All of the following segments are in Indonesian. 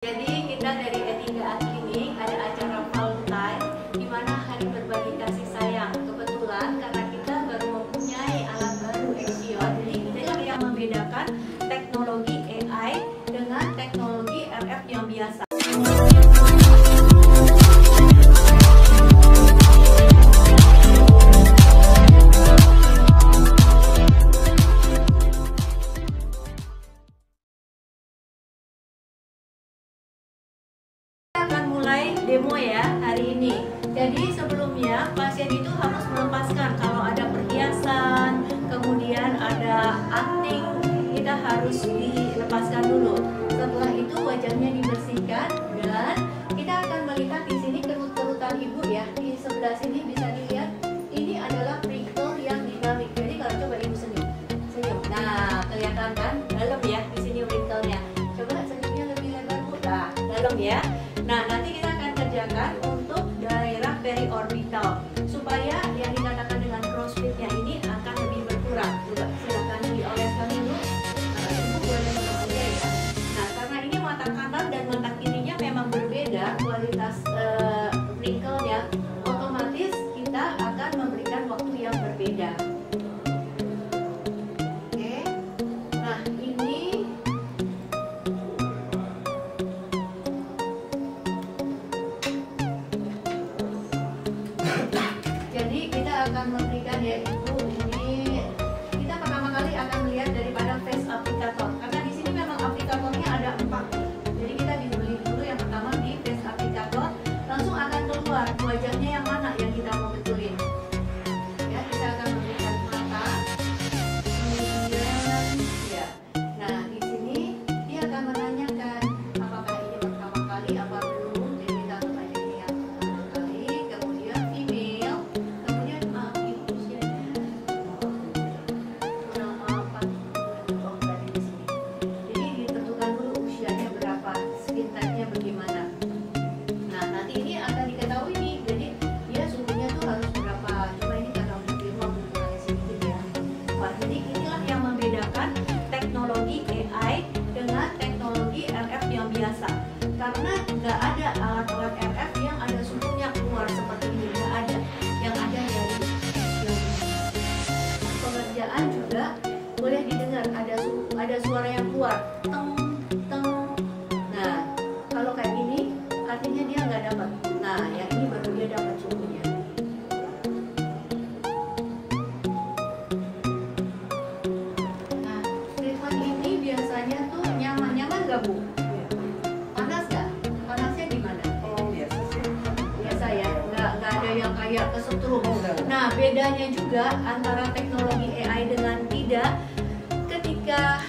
Jadi kita dari E3A Klinik ada acara Valentine di mana hari berbagi kasih sayang. Kebetulan karena kita baru mempunyai alat baru Axion, jadi inilah yang membedakan teknologi AI dengan teknologi RF yang biasa. Demo ya hari ini. Jadi sebelumnya pasien itu harus melepaskan kalau ada perhiasan, kemudian ada anting, kita harus dilepaskan dulu. Setelah itu wajahnya dibersihkan dan kita akan melihat di sini kerut-kerutan ibu ya. Di sebelah sini bisa dilihat ini adalah wrinkle yang dinamik. Jadi kalau coba ibu senyum, nah kelihatan kan dalam ya di sini wrinkle-nya. Coba senyumnya lebih lebar bu, nah dalam ya. Nah nanti kita kerjakan untuk daerah periorbital supaya yang dikatakan dengan crossfit-nya ini akan lebih berkurang. Coba silakan dioleskan dulu. Ibu boleh mengambil ya. Nah karena ini mata kanan dan mata kirinya memang berbeda kualitas wrinkle-nya, otomatis kita akan memberikan waktu yang berbeda. Oke. Nah ini jadi kita akan memberikan ya ibu, ini kita pertama kali akan melihat daripada face aplikator karena di sini memang aplikatornya ada 4. Jadi kita dibeli dulu yang pertama di face aplikator, langsung akan keluar wajahnya yang mana yang kita mau betulin. Ya kita akan memberikan mata, kemudian ya. Nah di sini dia akan menanyakan apakah ini pertama kali apa belum. Jadi kita akan tanya ini yang pertama kali, kemudian email. Teknologi AI dengan teknologi RF yang biasa, karena nggak ada alat-alat RF yang ada suhunya keluar seperti ini, nggak ada. Yang ada dari pengerjaan juga boleh didengar ada suara yang keluar teng teng. Nah kalau kayak gini artinya dia nggak dapat. Nah yang ini baru dia dapat suhunya. Nggak bu? Panas nggak? Panasnya di mana? Oh biasa sih. Biasa ya, nggak ada yang kayak kesetrum. Nah bedanya juga antara teknologi AI dengan tidak, ketika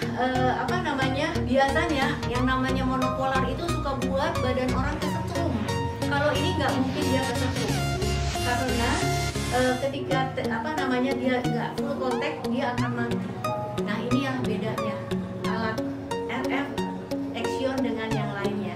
biasanya yang namanya monopolar itu suka buat badan orang kesetrum. Kalau ini nggak mungkin dia kesetrum, karena ketika dia nggak full contact dia akan mati. Nah ini yang bedanya alat RF Axion dengan yang lainnya.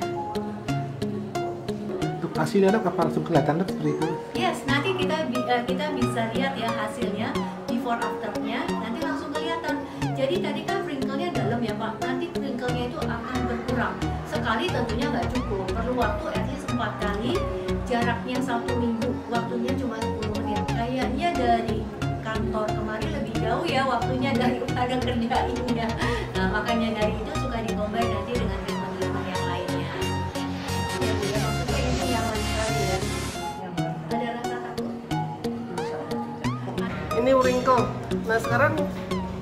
Untuk hasilnya dok apa langsung kelihatan dok seperti itu? Yes, nanti kita bisa lihat ya hasilnya before afternya, nanti langsung kelihatan. Jadi tadi kan wrinkle-nya dalam ya Pak, nanti wrinkle-nya itu akan berkurang. Sekali tentunya nggak cukup, perlu waktu at least 4 kali, jaraknya 1 minggu, waktunya cuma 10 menit. Kayaknya dari kantor kemarin lebih jauh ya waktunya daripada kerjainnya. Nah makanya dari itu suka dikombin nanti dengan treatment yang lainnya. Ya Bu ya, maksudnya ini nyaman sekali ya. Ada rasa takut? Ini wrinkle. Nah sekarang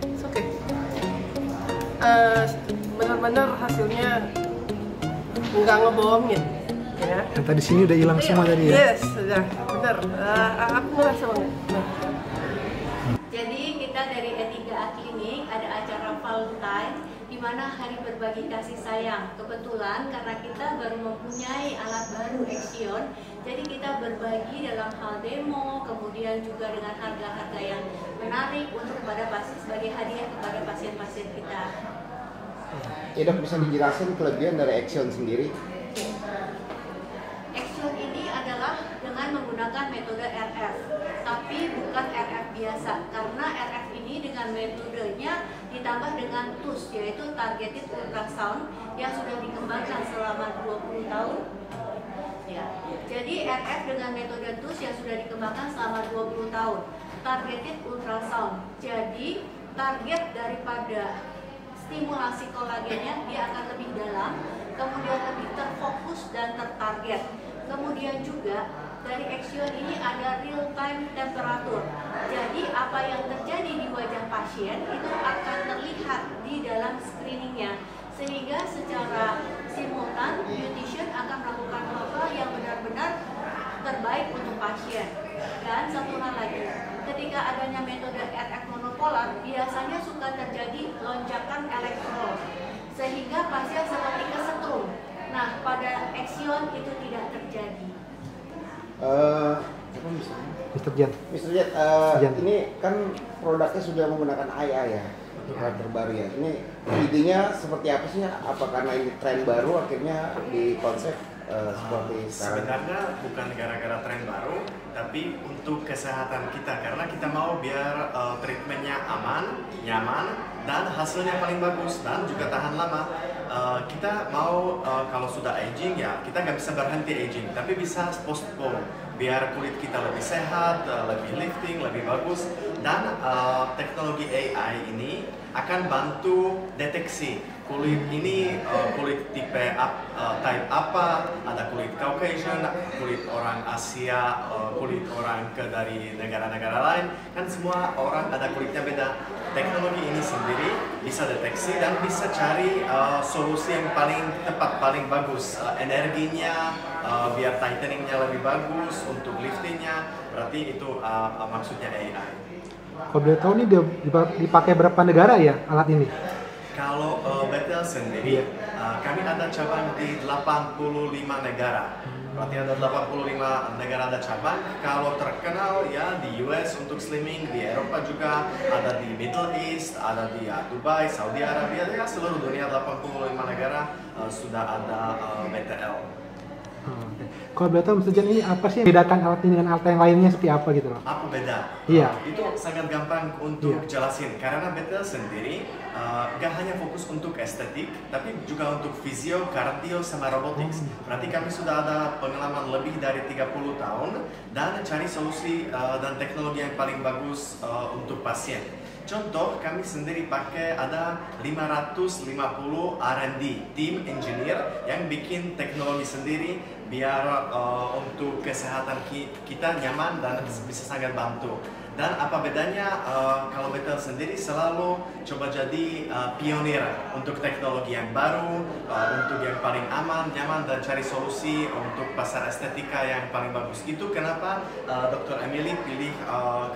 it's okay. Benar-benar hasilnya nggak ngebohongin ya. Yang tadi sini udah hilang semua tadi ya? Yes, sudah benar. Aku ngerasa banget. Nah. Jadi kita dari E3A Klinik ada acara Valentine di mana hari berbagi kasih sayang. Kebetulan karena kita baru mempunyai alat baru Axion, jadi kita berbagi dalam hal demo, kemudian juga dengan harga-harga yang menarik untuk sebagai hadiah kepada pasien-pasien kita. Ya dok, bisa dijelasin kelebihan dari Axion sendiri? Axion ini adalah dengan menggunakan metode RF, tapi bukan RF biasa, karena RF ini dengan metodenya ditambah dengan TUS, yaitu Targeted Ultrasound, yang sudah dikembangkan selama 20 tahun. Ya. Jadi RF dengan metode TUS yang sudah dikembangkan selama 20 tahun. Targeted Ultrasound. Jadi target daripada stimulasi kolagennya dia akan lebih dalam, kemudian lebih terfokus dan tertarget. Kemudian juga dari Axion ini ada real time temperatur. Jadi apa yang terjadi di wajah pasien itu akan terlihat di dalam screeningnya, sehingga secara simultan beautician akan melakukan hal yang benar-benar terbaik untuk pasien. Dan satu hal lagi, ketika adanya metode RF monopolar, biasanya suka terjadi lonjakan elektron, sehingga pasien seperti kesetrum. Nah, pada Axion itu tidak terjadi. Siapa misalnya? Mr. Jan. Mr. Jet, ini kan produknya sudah menggunakan AI ya, produk terbaru ya. Ini idenya seperti apa sih? Apa karena ini tren baru akhirnya di konsep seperti sekarang? Sebenarnya bukan gara-gara tren baru, tapi untuk kesehatan kita, karena kita mau biar treatmentnya aman, nyaman, dan hasilnya paling bagus dan juga tahan lama. Kita mau kalau sudah aging ya kita nggak bisa berhenti aging, tapi bisa postpone biar kulit kita lebih sehat, lebih lifting, lebih bagus. Dan teknologi AI ini akan bantu deteksi kulit ini kulit type apa, ada kulit Caucasian, kulit orang Asia, kulit orang dari negara-negara lain, kan semua orang ada kulitnya beda. Teknologi ini sendiri bisa deteksi dan bisa cari solusi yang paling tepat, paling bagus, energinya biar tightening-nya lebih bagus, untuk liftingnya. Berarti itu maksudnya AI. Kalau boleh tahu ini dipakai berapa negara ya alat ini? Kalau Betel sendiri, kami ada cabang di 85 negara. Berarti ada 85 negara ada cabang. Kalau terkenal ya di US untuk slimming, di Eropa juga, ada di Middle East, ada di Dubai, Saudi Arabia, ya seluruh dunia 85 negara sudah ada BTL. Kalau boleh tahu Mr. Jan, ini apa sih yang membedakan alat ini dengan alat yang lainnya seperti apa gitu loh? Apa beda? Iya. Itu sangat gampang untuk jelasin, karena Betel sendiri gak hanya fokus untuk estetik, tapi juga untuk fisio, kardio, sama robotics. Berarti kami sudah ada pengalaman lebih dari 30 tahun dan cari solusi dan teknologi yang paling bagus untuk pasien. Contoh, kami sendiri pakai ada 550 R&D, tim engineer yang bikin teknologi sendiri biar untuk kesehatan kita nyaman dan bisa sangat bantu. Dan apa bedanya, kalau Betel sendiri selalu coba jadi pionir untuk teknologi yang baru, untuk yang paling aman, nyaman, dan cari solusi untuk pasar estetika yang paling bagus. Itu kenapa Dr. Emily pilih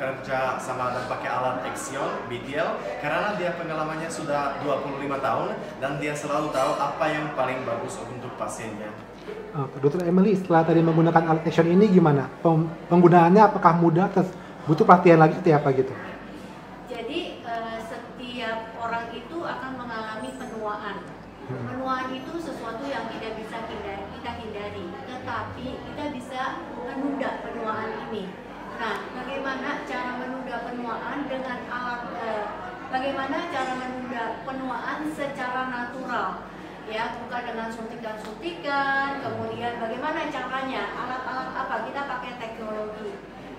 kerja sama dan pakai alat Axion BTL, karena dia pengalamannya sudah 25 tahun dan dia selalu tahu apa yang paling bagus untuk pasiennya. Dr. Emily, setelah tadi menggunakan alat Axion ini gimana? Penggunaannya apakah mudah atau butuh pelatihan lagi seperti apa gitu? Jadi setiap orang itu akan mengalami penuaan. Penuaan itu sesuatu yang tidak bisa kita hindari, tetapi kita bisa menunda penuaan ini. Nah, bagaimana cara menunda penuaan dengan alat? Bagaimana cara menunda penuaan secara natural? Ya, bukan dengan suntikan-suntikan. Kemudian bagaimana caranya? Alat-alat apa? Kita pakai teknologi.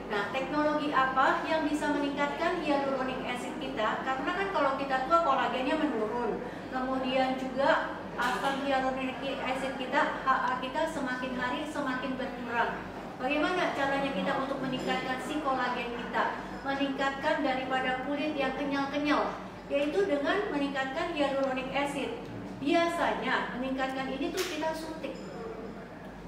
Nah, teknologi apa yang bisa meningkatkan hyaluronic acid kita? Karena kan kalau kita tua kolagennya menurun. Kemudian juga asam hyaluronic acid kita, HA kita semakin hari semakin berkurang. Bagaimana caranya kita untuk meningkatkan si kolagen kita? Meningkatkan daripada kulit yang kenyal-kenyal, yaitu dengan meningkatkan hyaluronic acid. Biasanya meningkatkan ini tuh kita suntik.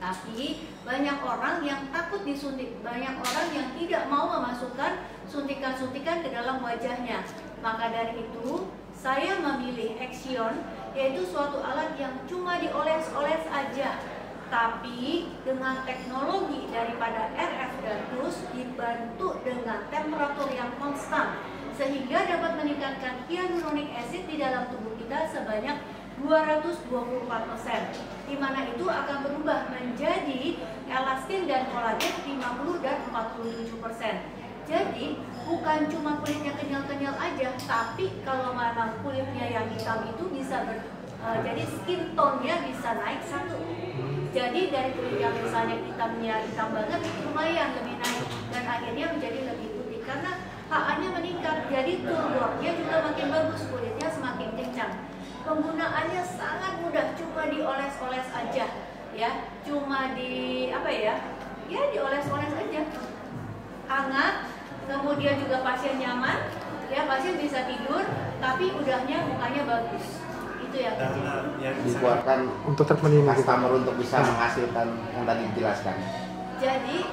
Tapi banyak orang yang takut disuntik, banyak orang yang tidak mau memasukkan suntikan-suntikan ke dalam wajahnya. Maka dari itu, saya memilih Axion, yaitu suatu alat yang cuma dioles-oles aja. Tapi dengan teknologi daripada RF dan TUS dibantu dengan temperatur yang konstan, sehingga dapat meningkatkan hyaluronic acid di dalam tubuh kita sebanyak 224%, di mana itu akan berubah menjadi elastin dan kolagen 50 dan 47%. Jadi bukan cuma kulitnya kenyal-kenyal aja, tapi kalau memang kulitnya yang hitam itu bisa jadi skin tone-nya bisa naik satu. Jadi dari kulit yang misalnya hitamnya hitam banget, lumayan lebih naik dan akhirnya menjadi lebih putih karena HA-nya meningkat. Jadi turgor-nya juga makin bagus, kulitnya semakin kencang. Penggunaannya sangat mudah, cuma dioles-oles aja, ya, cuma dioles-oles aja, hangat, kemudian juga pasien nyaman, ya, pasien bisa tidur, tapi udahnya mukanya bagus. Itu yang dibuatkan untuk treatment ini customer untuk bisa menghasilkan yang tadi dijelaskan. Jadi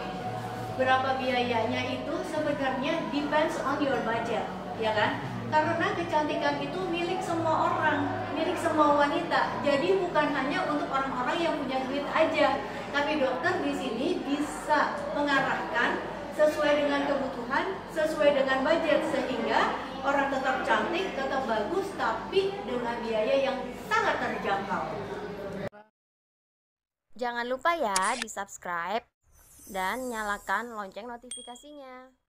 berapa biayanya itu sebenarnya depends on your budget, ya kan? Karena kecantikan itu milik semua orang, milik semua wanita. Jadi bukan hanya untuk orang-orang yang punya duit aja, tapi dokter di sini bisa mengarahkan sesuai dengan kebutuhan, sesuai dengan budget, sehingga orang tetap cantik, tetap bagus, tapi dengan biaya yang sangat terjangkau. Jangan lupa ya di subscribe dan nyalakan lonceng notifikasinya.